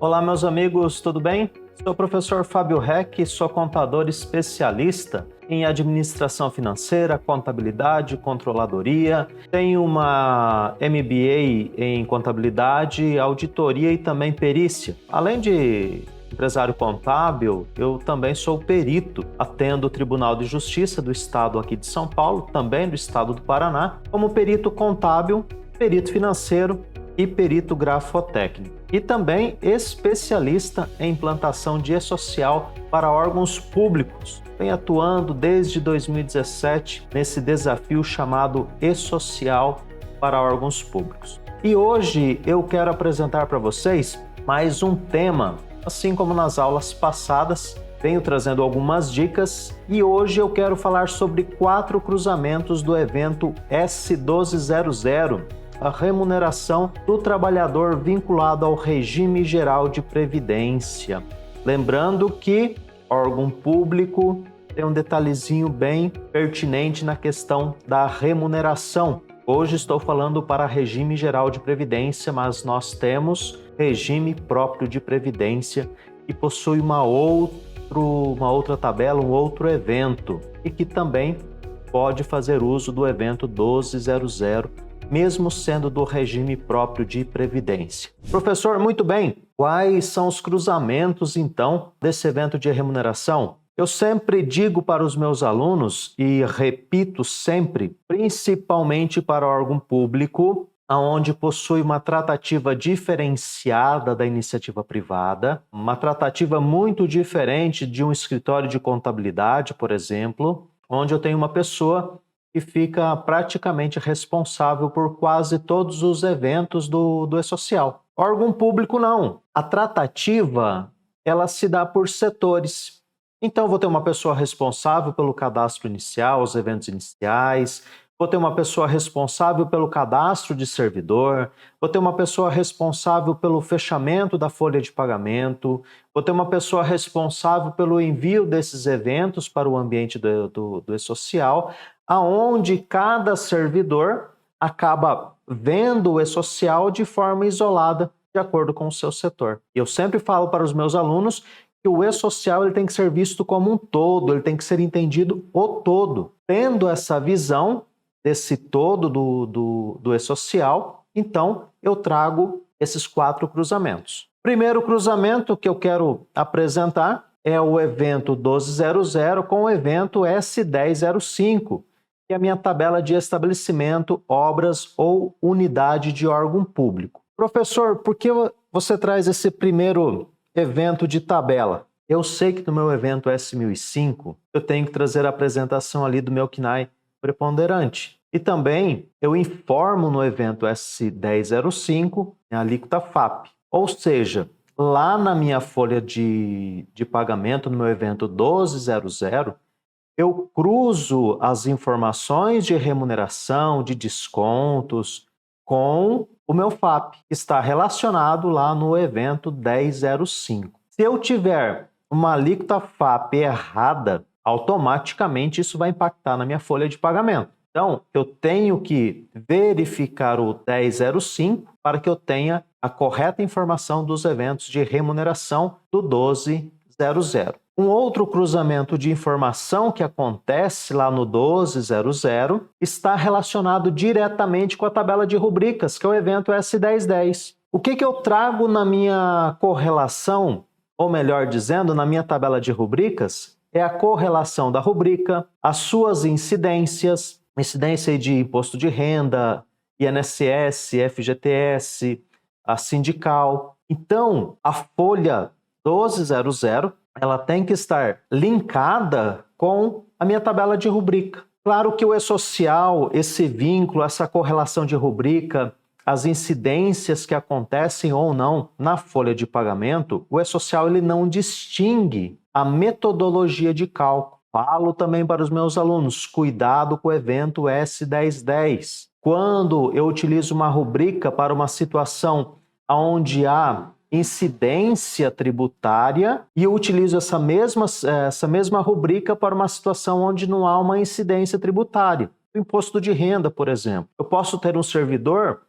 Olá, meus amigos, tudo bem? Sou o professor Fábio Reck, sou contador especialista em administração financeira, contabilidade, controladoria. Tenho uma MBA em contabilidade, auditoria e também perícia. Além de empresário contábil, eu também sou perito, atendo o Tribunal de Justiça do Estado aqui de São Paulo, também do Estado do Paraná, como perito contábil, perito financeiro e perito grafotécnico. E também especialista em implantação de e-social para órgãos públicos. Venho atuando desde 2017 nesse desafio chamado e-social para órgãos públicos. E hoje eu quero apresentar para vocês mais um tema. Assim como nas aulas passadas, venho trazendo algumas dicas e hoje eu quero falar sobre 4 cruzamentos do evento S1200, a remuneração do trabalhador vinculado ao regime geral de previdência. Lembrando que órgão público tem um detalhezinho bem pertinente na questão da remuneração. Hoje estou falando para regime geral de previdência, mas nós temos regime próprio de previdência que possui uma outra tabela, um outro evento e que também pode fazer uso do evento 1200, mesmo sendo do regime próprio de previdência. Professor, muito bem. Quais são os cruzamentos, então, desse evento de remuneração? Eu sempre digo para os meus alunos, e repito sempre, principalmente para órgão público, onde possui uma tratativa diferenciada da iniciativa privada, uma tratativa muito diferente de um escritório de contabilidade, por exemplo, onde eu tenho uma pessoa que fica praticamente responsável por quase todos os eventos do e-social. Órgão público não. A tratativa, ela se dá por setores. Então, vou ter uma pessoa responsável pelo cadastro inicial, os eventos iniciais, vou ter uma pessoa responsável pelo cadastro de servidor, vou ter uma pessoa responsável pelo fechamento da folha de pagamento, vou ter uma pessoa responsável pelo envio desses eventos para o ambiente do e-social, aonde cada servidor acaba vendo o e-social de forma isolada, de acordo com o seu setor. Eu sempre falo para os meus alunos que o e-social ele tem que ser visto como um todo, ele tem que ser entendido o todo. Tendo essa visão desse todo do e-social, então eu trago esses 4 cruzamentos. Primeiro cruzamento que eu quero apresentar é o evento 1200 com o evento S1005, que é a minha tabela de estabelecimento, obras ou unidade de órgão público. Professor, por que você traz esse primeiro evento de tabela? Eu sei que no meu evento S1005 eu tenho que trazer a apresentação ali do meu CNAE preponderante. E também eu informo no evento S1005 a alíquota FAP. Ou seja, lá na minha folha de pagamento, no meu evento 1200, eu cruzo as informações de remuneração, de descontos, com o meu FAP, que está relacionado lá no evento 1005. Se eu tiver uma alíquota FAP errada, automaticamente isso vai impactar na minha folha de pagamento. Então, eu tenho que verificar o 1005 para que eu tenha a correta informação dos eventos de remuneração do 1200. Um outro cruzamento de informação que acontece lá no 1200 está relacionado diretamente com a tabela de rubricas, que é o evento S1010. O que eu trago na minha correlação, ou melhor dizendo, na minha tabela de rubricas, é a correlação da rubrica, as suas incidência de imposto de renda, INSS, FGTS, a sindical. Então, a folha 1200, ela tem que estar linkada com a minha tabela de rubrica. Claro que o e-social, esse vínculo, essa correlação de rubrica, as incidências que acontecem ou não na folha de pagamento, o e-social ele não distingue a metodologia de cálculo. Falo também para os meus alunos, cuidado com o evento S1010. Quando eu utilizo uma rubrica para uma situação onde há incidência tributária e eu utilizo essa mesma rubrica para uma situação onde não há uma incidência tributária. O imposto de renda, por exemplo. Eu posso ter um servidor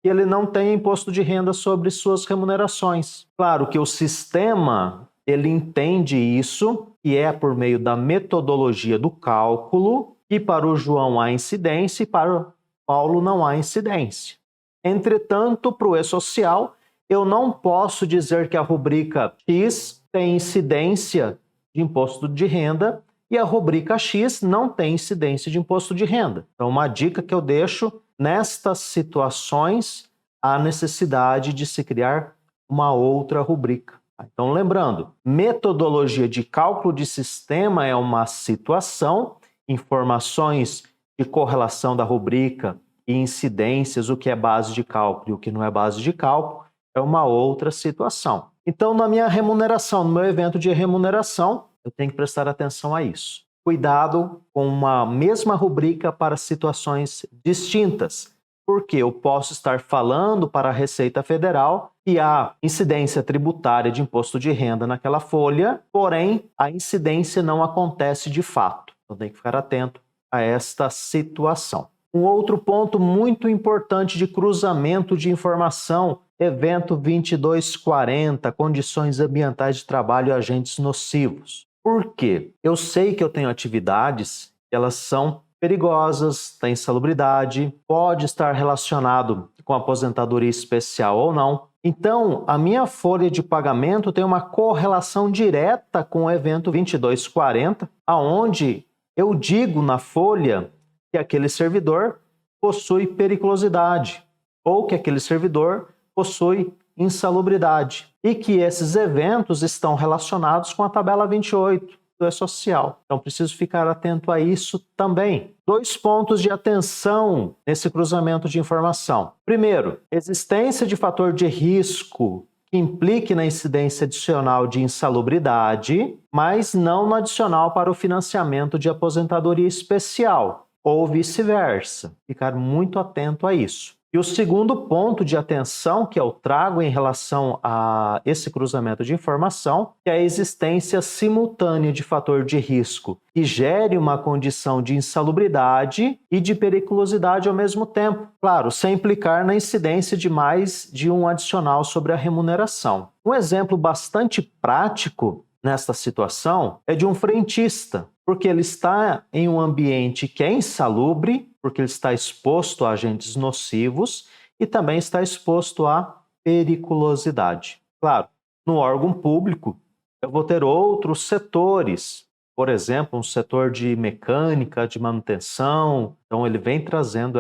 que ele não tenha imposto de renda sobre suas remunerações. Claro que o sistema, ele entende isso, que é por meio da metodologia do cálculo, e para o João há incidência e para o Paulo não há incidência. Entretanto, para o E-Social, eu não posso dizer que a rubrica X tem incidência de imposto de renda e a rubrica X não tem incidência de imposto de renda. Então, uma dica que eu deixo, nestas situações, há necessidade de se criar uma outra rubrica. Então, lembrando, metodologia de cálculo de sistema é uma situação, informações de correlação da rubrica e incidências, o que é base de cálculo e o que não é base de cálculo, é uma outra situação. Então, na minha remuneração, no meu evento de remuneração, eu tenho que prestar atenção a isso. Cuidado com uma mesma rubrica para situações distintas, porque eu posso estar falando para a Receita Federal que há incidência tributária de imposto de renda naquela folha, porém, a incidência não acontece de fato. Então, tem que ficar atento a esta situação. Um outro ponto muito importante de cruzamento de informação, evento 2240, condições ambientais de trabalho e agentes nocivos. Por quê? Eu sei que eu tenho atividades que elas são perigosas, têm insalubridade, pode estar relacionado com aposentadoria especial ou não. Então, a minha folha de pagamento tem uma correlação direta com o evento 2240, aonde eu digo na folha que aquele servidor possui periculosidade ou que aquele servidor possui insalubridade e que esses eventos estão relacionados com a tabela 28 do E-Social. Então, preciso ficar atento a isso também. 2 pontos de atenção nesse cruzamento de informação. Primeiro, existência de fator de risco que implique na incidência adicional de insalubridade, mas não no adicional para o financiamento de aposentadoria especial, ou vice-versa. Ficar muito atento a isso. E o segundo ponto de atenção que eu trago em relação a esse cruzamento de informação é a existência simultânea de fator de risco que gere uma condição de insalubridade e de periculosidade ao mesmo tempo. Claro, sem implicar na incidência de mais de um adicional sobre a remuneração. Um exemplo bastante prático nesta situação é de um frentista, porque ele está em um ambiente que é insalubre, porque ele está exposto a agentes nocivos e também está exposto à periculosidade. Claro, no órgão público, eu vou ter outros setores, por exemplo, um setor de mecânica, de manutenção, então ele vem trazendo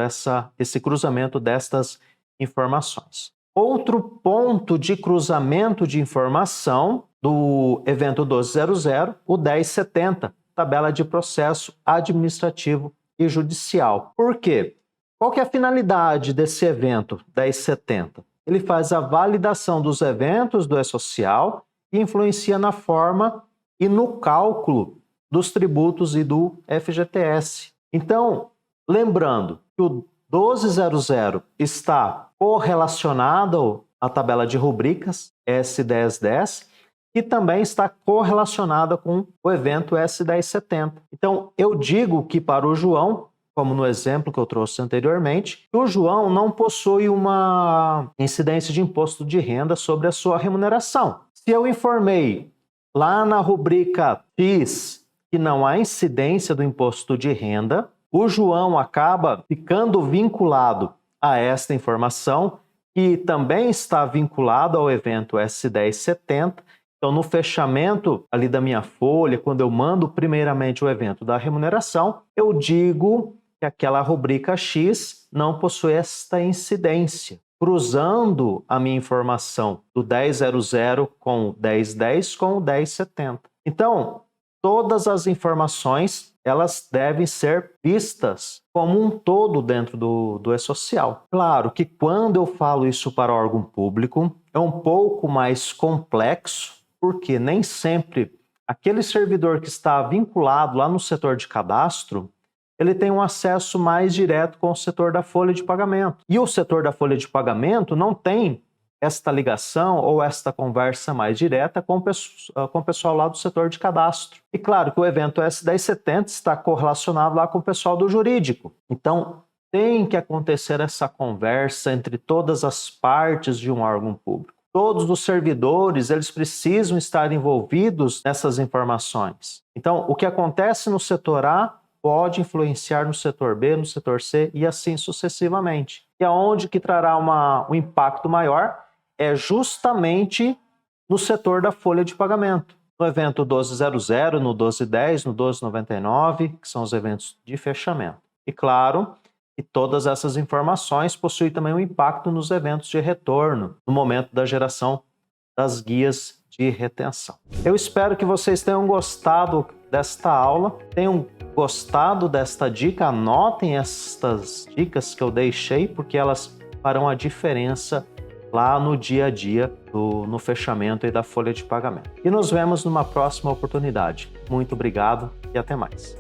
esse cruzamento destas informações. Outro ponto de cruzamento de informação do evento 1200, o 1070, tabela de processo administrativo e judicial. Por quê? Qual que é a finalidade desse evento 1070? Ele faz a validação dos eventos do E-Social e influencia na forma e no cálculo dos tributos e do FGTS. Então, lembrando que o 1200 está correlacionado à tabela de rubricas S1010 e também está correlacionada com o evento S1070. Então, eu digo que para o João, como no exemplo que eu trouxe anteriormente, o João não possui uma incidência de imposto de renda sobre a sua remuneração. Se eu informei lá na rubrica X que não há incidência do imposto de renda, o João acaba ficando vinculado a esta informação e também está vinculado ao evento S1070. Então, no fechamento ali da minha folha, quando eu mando primeiramente o evento da remuneração, eu digo que aquela rubrica X não possui esta incidência, cruzando a minha informação do 1000 com o 1010 com o 1070. Então, todas as informações, elas devem ser vistas como um todo dentro do E-Social. Claro que quando eu falo isso para órgão público, é um pouco mais complexo, porque nem sempre aquele servidor que está vinculado lá no setor de cadastro, ele tem um acesso mais direto com o setor da folha de pagamento. E o setor da folha de pagamento não tem esta ligação ou esta conversa mais direta com o pessoal lá do setor de cadastro. E claro que o evento S1070 está correlacionado lá com o pessoal do jurídico. Então, Tem que acontecer essa conversa entre todas as partes de um órgão público. Todos os servidores, eles precisam estar envolvidos nessas informações. Então, o que acontece no setor A pode influenciar no setor B, no setor C e assim sucessivamente. E aonde que trará um impacto maior é justamente no setor da folha de pagamento. No evento 1200, no 1210, no 1299, que são os eventos de fechamento. E claro, e todas essas informações possuem também um impacto nos eventos de retorno, no momento da geração das guias de retenção. Eu espero que vocês tenham gostado desta aula, tenham gostado desta dica, anotem estas dicas que eu deixei, porque elas farão a diferença lá no dia a dia, no fechamento e da folha de pagamento. E nos vemos numa próxima oportunidade. Muito obrigado e até mais.